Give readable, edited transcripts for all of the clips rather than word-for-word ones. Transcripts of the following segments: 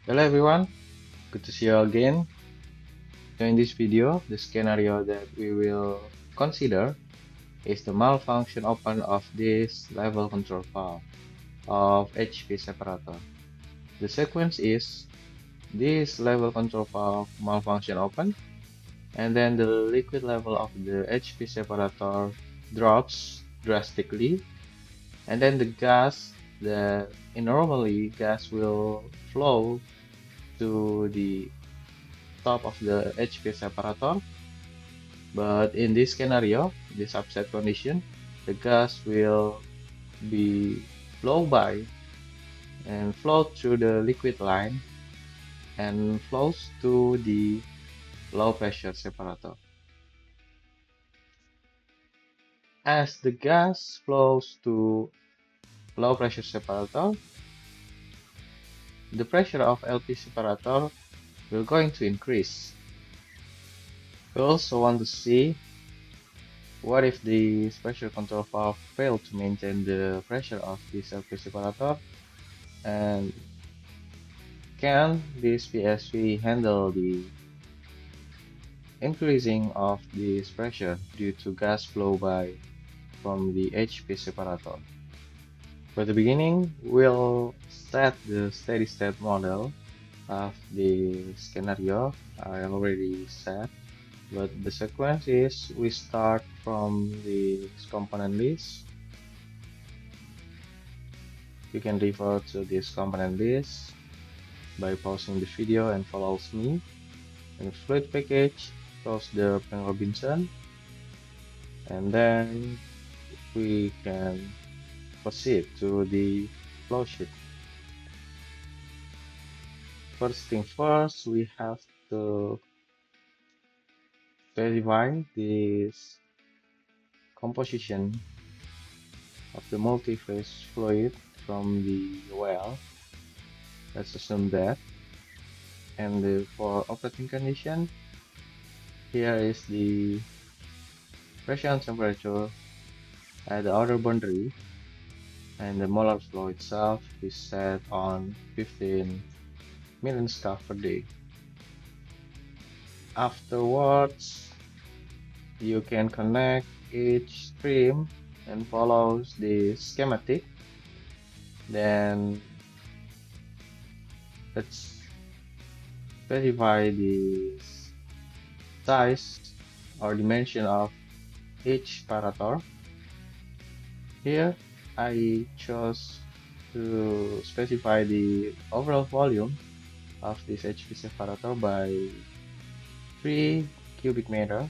Hello everyone, good to see you again. So in this video, the scenario that we will consider is the malfunction open of this level control valve of HP separator. The sequence is this level control valve malfunction open, and then the liquid level of the HP separator drops drastically, and then the gas, normally gas will flow to the top of the HP separator, but in this scenario, this upset condition, the gas will be blow by and flow through the liquid line and flows to the low pressure separator. As the gas flows to low pressure separator, the pressure of LP separator will going to increase. We also want to see what if the pressure control valve failed to maintain the pressure of this LP separator, and can this PSV handle the increasing of this pressure due to gas flow by from the HP separator. For the beginning, we'll set the steady state model of the scenario I already set, but the sequence is we start from the component list. You can refer to this component list by pausing the video and follows me. In fluid package, close the Robinson, and then we can proceed to the flow sheet. First thing first, we have to specify this composition of the multi-phase fluid from the well. Let's assume that. And for operating condition, here is the pressure and temperature at the outer boundary, and the molar flow itself is set on 15 million scarf per day. Afterwards, you can connect each stream and follows the schematic. Then let's specify the size or dimension of each separator. Here I chose to specify the overall volume of this HP separator by 3 cubic meter,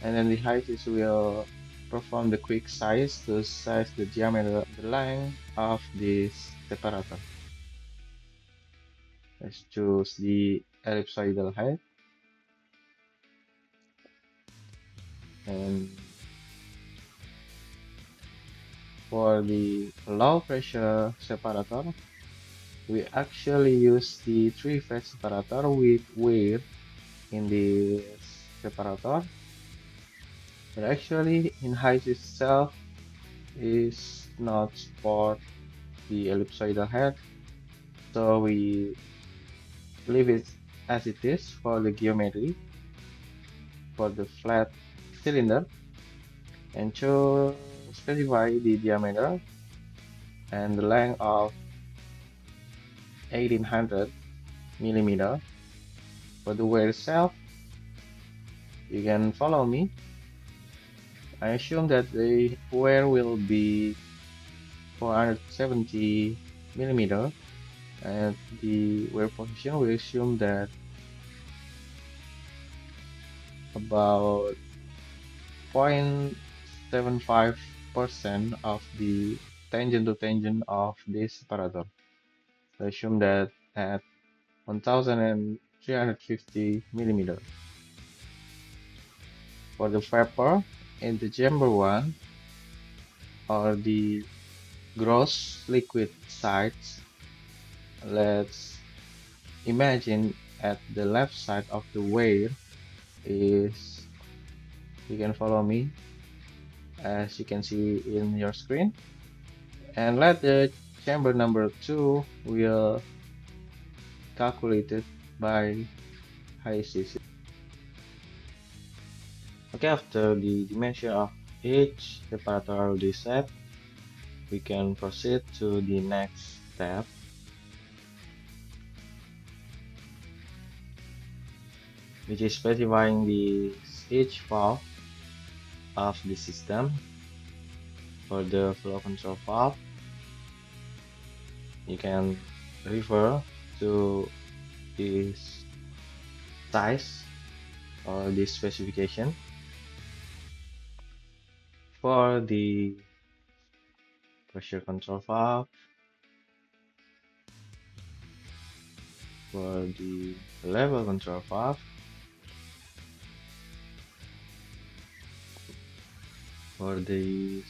and then the height is will perform the quick size to size the diameter, the length of this separator. Let's choose the ellipsoidal height, and for the low pressure separator, we actually use the 3-phase separator with weir in the separator, but actually in height itself is not support the ellipsoidal head, so we leave it as it is for the geometry for the flat cylinder, and to specify the diameter and the length of 1800 millimeter. For the weir itself, you can follow me. I assume that the weir will be 470 millimeter, and the weir position we assume that about 0.75% of the tangent to tangent of this separator. I assume that at 1350 millimeter. For the vapor in the chamber 1, or the gross liquid sides, let's imagine at the left side of the weir is, you can follow me as you can see in your screen, and let the chamber number 2 will calculated by HAZOP. Okay, after the dimension of each separator already set, we can proceed to the next step, which is specifying each valve of the system. For the flow control valve, you can refer to this size or this specification. For the pressure control valve, for the level control valve, for the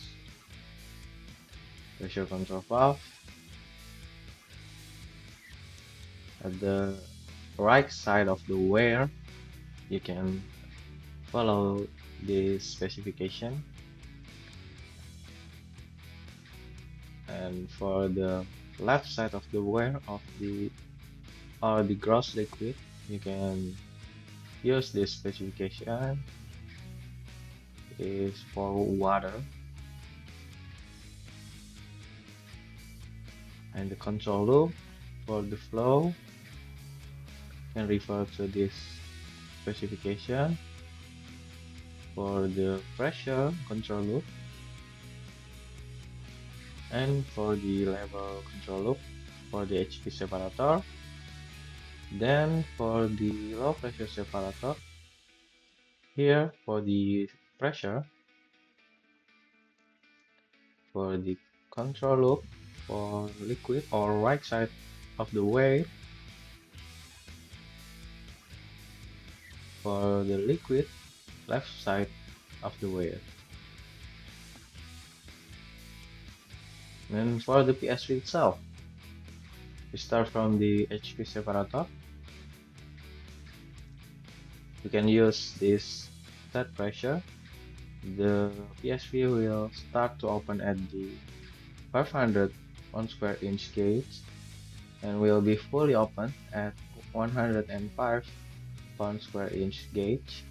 pressure control valve, at the right side of the wire, you can follow this specification. And for the left side of the wire of the gross liquid, you can use this specification. Is for water, and the control loop for the flow can refer to this specification. For the pressure control loop, and for the level control loop for the HP separator. Then for the low pressure separator, here for the pressure, for the control loop for liquid or right side of the wave, for the liquid left side of the wave. And for the PSV itself, we start from the HP separator. You can use this set pressure. The PSV will start to open at the 500 1 square inch gauge and will be fully open at 105 1 square inch gauge.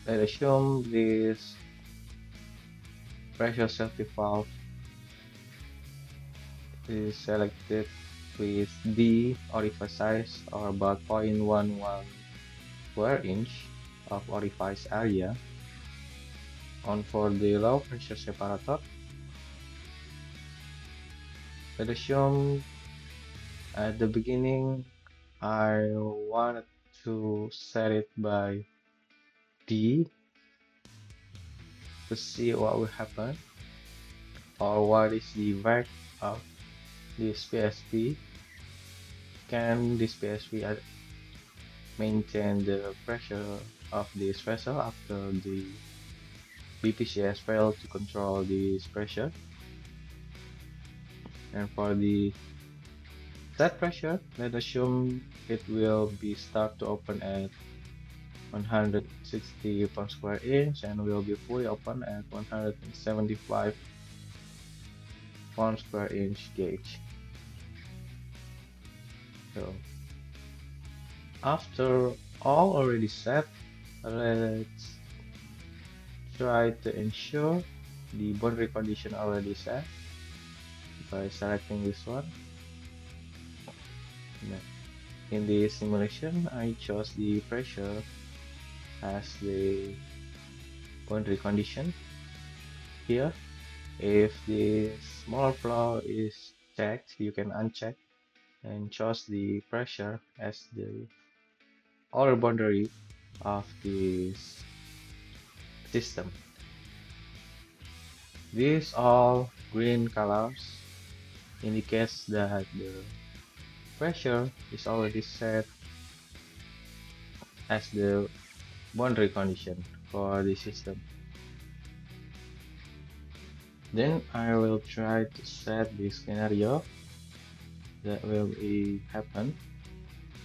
Let's assume this pressure safety valve is selected with D orifice size or about 0.11 square inch of orifice area. On for the low pressure separator, let's assume at the beginning I wanted to set it by D to see what will happen, or what is the effect of this PSV. Can this PSV maintain the pressure of this vessel after the BPCS failed to control this pressure? And for the set pressure, let's assume it will be start to open at 160 per square inch and will be fully open at 175 1 square inch gauge. So after all already set, let's try to ensure the boundary condition already set by selecting this one. In the simulation, I chose the pressure as the boundary condition. Here, if the smaller flow is checked, you can uncheck and choose the pressure as the outer boundary of this system. These all green colors indicates that the pressure is already set as the boundary condition for the system. Then I will try to set the scenario that will happen.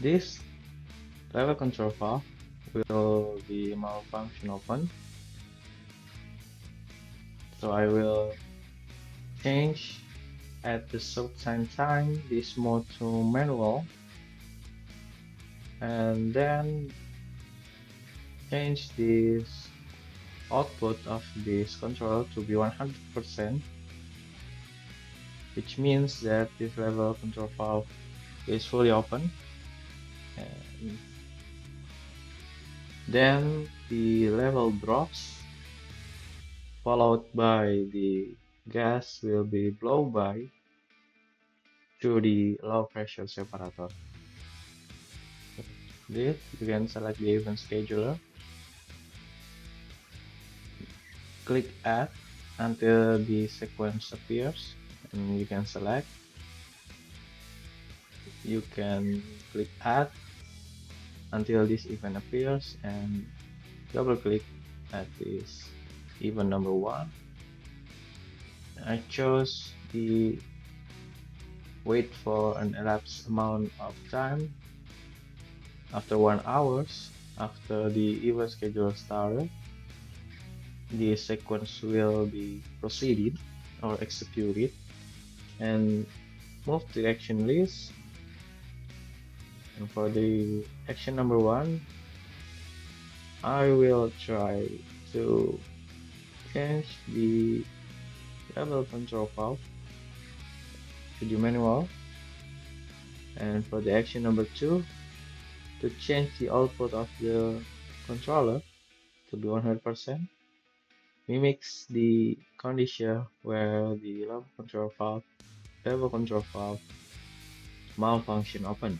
This level control valve will be malfunction open, so I will change at the certain time this mode to manual and then change this output of this controller to be 100%, which means that this level control valve is fully open. And then the level drops, followed by the gas will be blown by to the low pressure separator. This you can select the event scheduler, click add until the sequence appears, and you can select. You can click add until this event appears and double click at this event number 1. I chose the wait for an elapsed amount of time. After 1 hour after the event schedule started, the sequence will be proceeded or executed, and move to the action list. And for the action number 1, I will try to change the level control valve to the manual. And for the action number 2, to change the output of the controller to be 100%, mimics the condition where the level control valve malfunction open.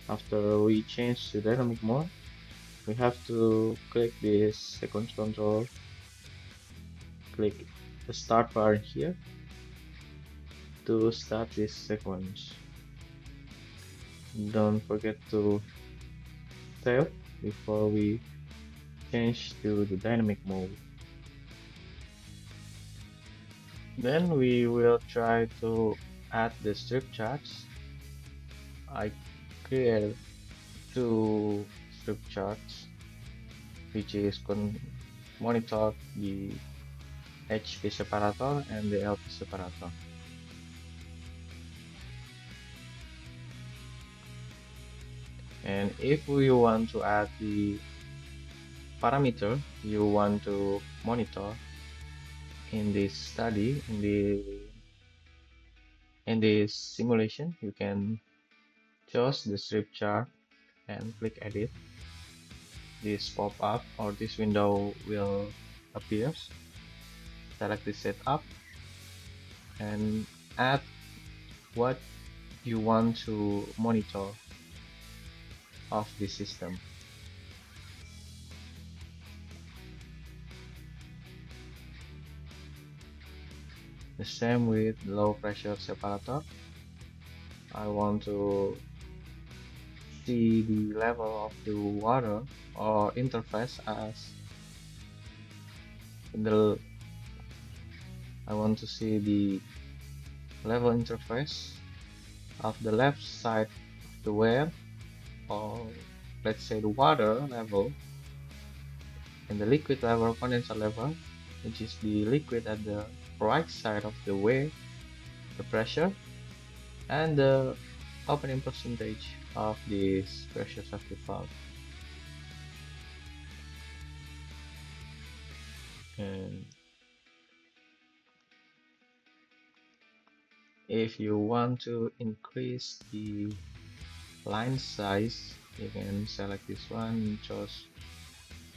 After we change to dynamic mode, we have to click this sequence control, click the start bar here to start this sequence. Don't forget to save before we change to the dynamic mode. Then we will try to add the strip charts. I created 2 strip charts, which is monitor the HP separator and the LP separator. And if we want to add the parameter you want to monitor in this study, in this simulation, you can choose the strip chart and click edit. This pop-up or this window will appear. Select the setup and add what you want to monitor of the system. The same with low pressure separator. I want to see the level of the water or interface as I want to see the level interface of the left side of the well, or let's say the water level, and the liquid level, condenser level, which is the liquid at the right side of the well, the pressure, and the opening percentage of this pressure safety valve. And if you want to increase the line size, you can select this one and choose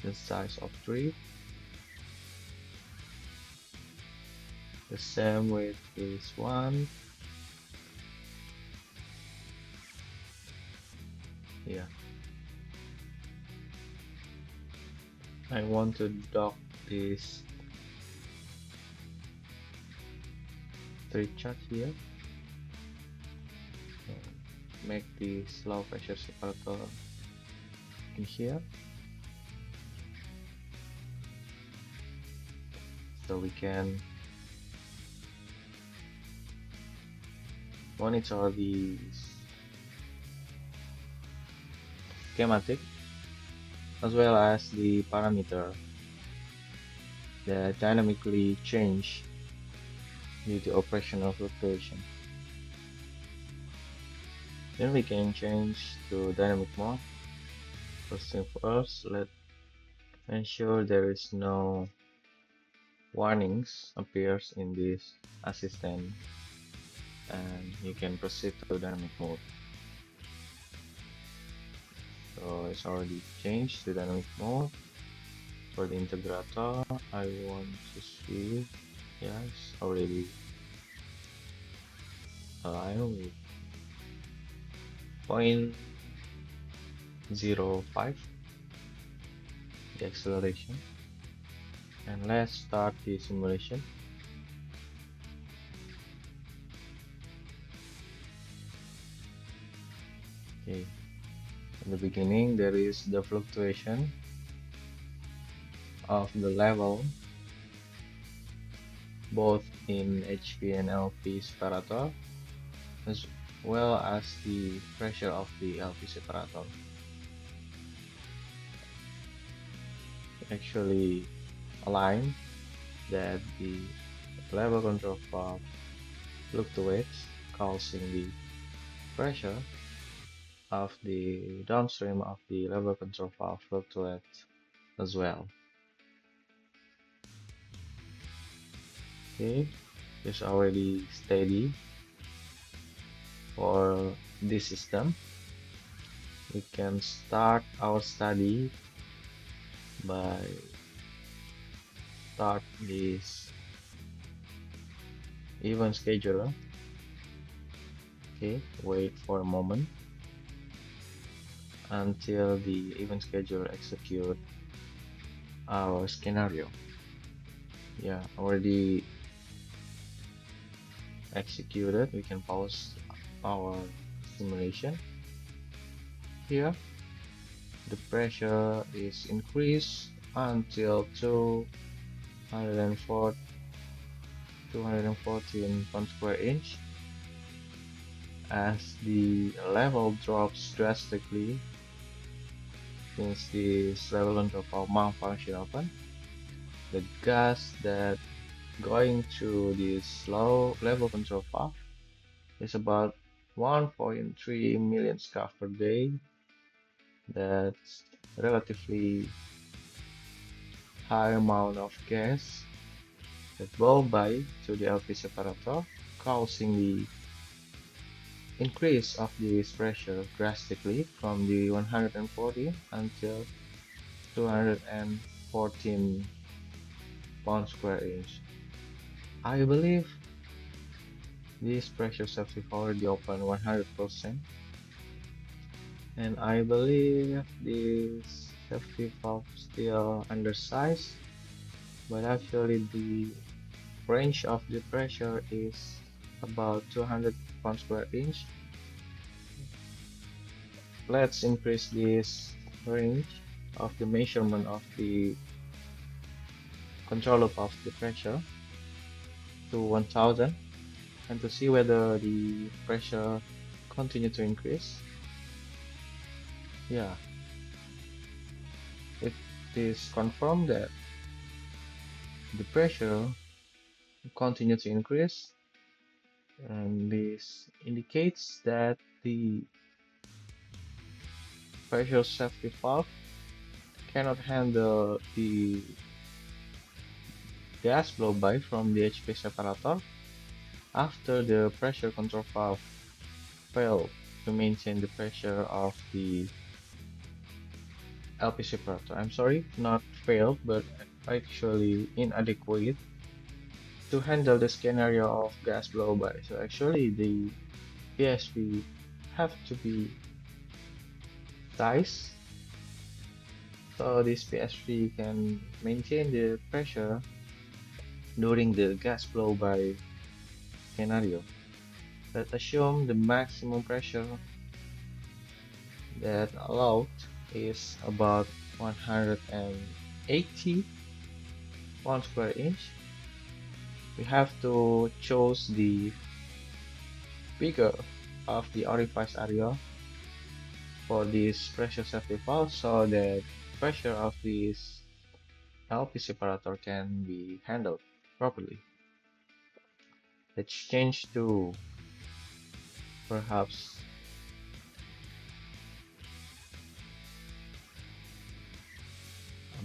the size of 3. The same with this one. Yeah, I want to dock this 3 chart here. Make this low pressure separator in here, so we can monitor the schematic as well as the parameter that dynamically change due to operational fluctuation. Then we can change to dynamic mode. First thing first, let's ensure there is no warnings appears in this assistant, and you can proceed to dynamic mode. So it's already changed to dynamic mode. For the integrator, I want to see, yeah, it's already aligned with 0.05 the acceleration. And let's start the simulation. Okay, in the beginning there is the fluctuation of the level both in HP and LP separator, as well as the pressure of the LP separator. Actually align that the level control valve fluctuates, causing the pressure of the downstream of the level control valve fluctuates as well. Okay, it's already steady for this system. We can start our study by start this event scheduler. Okay, wait for a moment until the event scheduler execute our scenario. Yeah, already executed. We can pause our simulation. Here the pressure is increased until 214 pounds per inch. As the level drops drastically since this level control valve malfunction open, the gas that going through this low level control valve is about 1.3 million scarf per day. That's relatively high amount of gas that Blowby to the LP separator, causing the increase of this pressure drastically from the 140 until 214 pounds per inch. I believe this pressure safety already open 100%, and I believe this safety valve still undersized, but actually the range of the pressure is about 200 pounds per inch. Let's increase this range of the measurement of the control loop of the pressure to 1000, and to see whether the pressure continue to increase. Yeah, it is confirmed that the pressure continue to increase, and this indicates that the pressure safety valve cannot handle the gas blowby from the HP separator after the pressure control valve failed to maintain the pressure of the LP separator. I'm sorry, not failed, but actually inadequate to handle the scenario of gas blowby. So actually the PSV have to be sized so this PSV can maintain the pressure during the gas blowby scenario. Let's assume the maximum pressure that allowed is about 180 pounds per inch. We have to choose the figure of the orifice area for this pressure safety valve so that pressure of this LP separator can be handled properly. Let's change to perhaps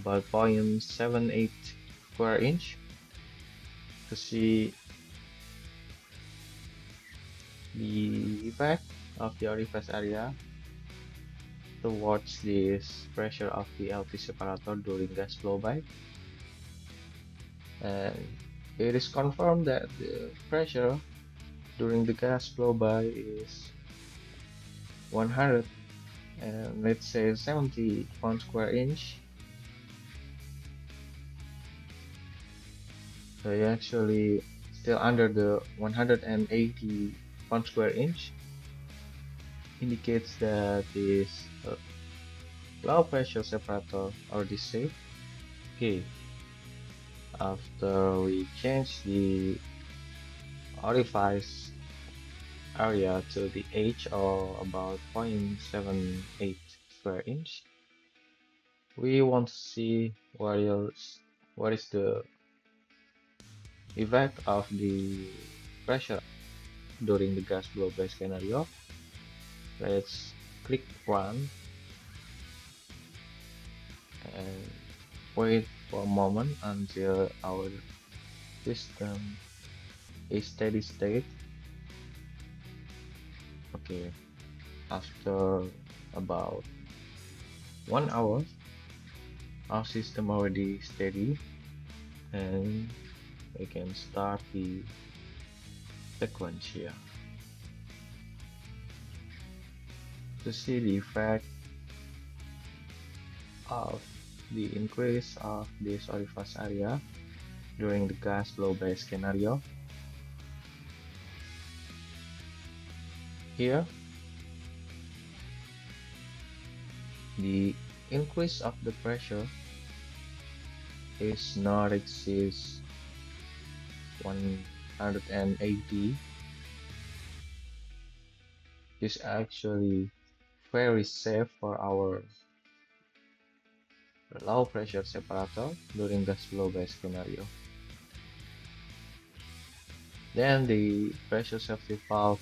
about 0.78 square inch to see the effect of the orifice area towards this pressure of the LP separator during gas blowby. And it is confirmed that the pressure during the gas blowby is 100 and let's say 70 pound square inch. So you're actually still under the 180 pound square inch, indicates that this low pressure separator already safe. Okay, after we change the orifice area to the edge or about 0.78 square inch, we want to see what is the effect of the pressure during the gas blowby scenario. Let's click run and wait for a moment until our system is steady state. Okay, after about 1 hour, our system already steady and we can start the sequence here to see the effect of the increase of this orifice area during the gas blowby scenario. Here, the increase of the pressure is not exceeds 180. Is actually very safe for our low pressure separator during gas blowby scenario. Then the pressure safety valve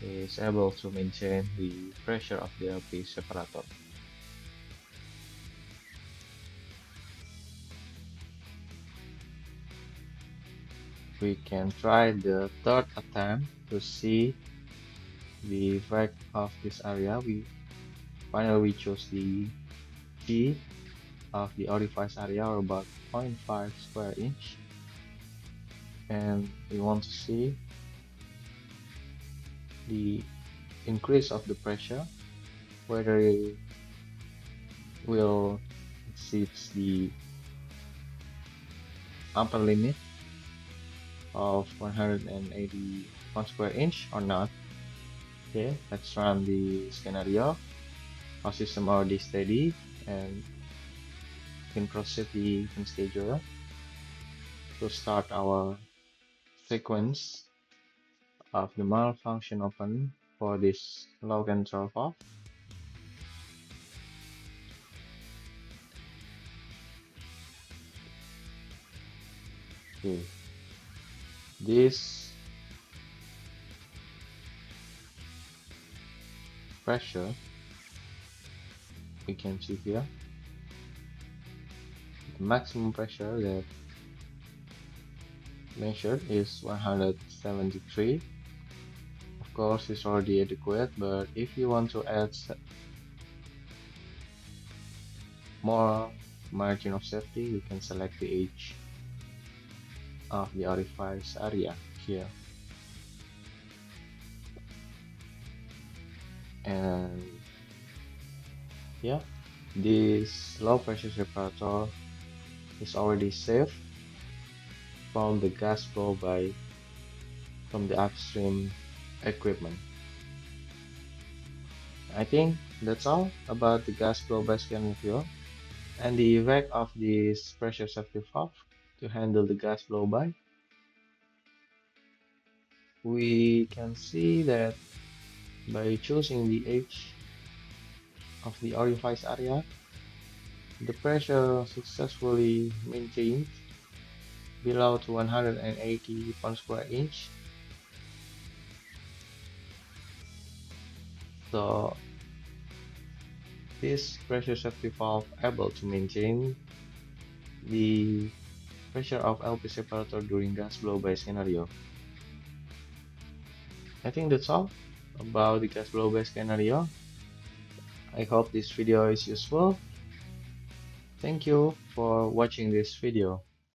is able to maintain the pressure of the LP separator. We can try the third attempt to see the effect of this area. We choose the G of the orifice area, or about 0.5 square inch, and we want to see the increase of the pressure, whether it will exceed the upper limit of 180 pound square inch or not. Okay, let's run the scenario. Our system already steady and can proceed the scheduler to start our sequence of the malfunction open for this low control valve. Okay, this pressure we can see here, the maximum pressure that measured is 173. Of course, it's already adequate, but if you want to add more margin of safety, you can select the edge of the orifice area here. And yeah, this low pressure separator is already safe from the gas flow from the upstream equipment. I think that's all about the gas flow by scan review and the effect of this pressure safety valve to handle the gas flow by. We can see that by choosing the edge of the orifice area, the pressure successfully maintained below to 180 pounds per inch. So this pressure safety valve able to maintain the pressure of LP separator during gas blow-by scenario. I think that's all about the gas blow-by scenario. I hope this video is useful. Thank you for watching this video.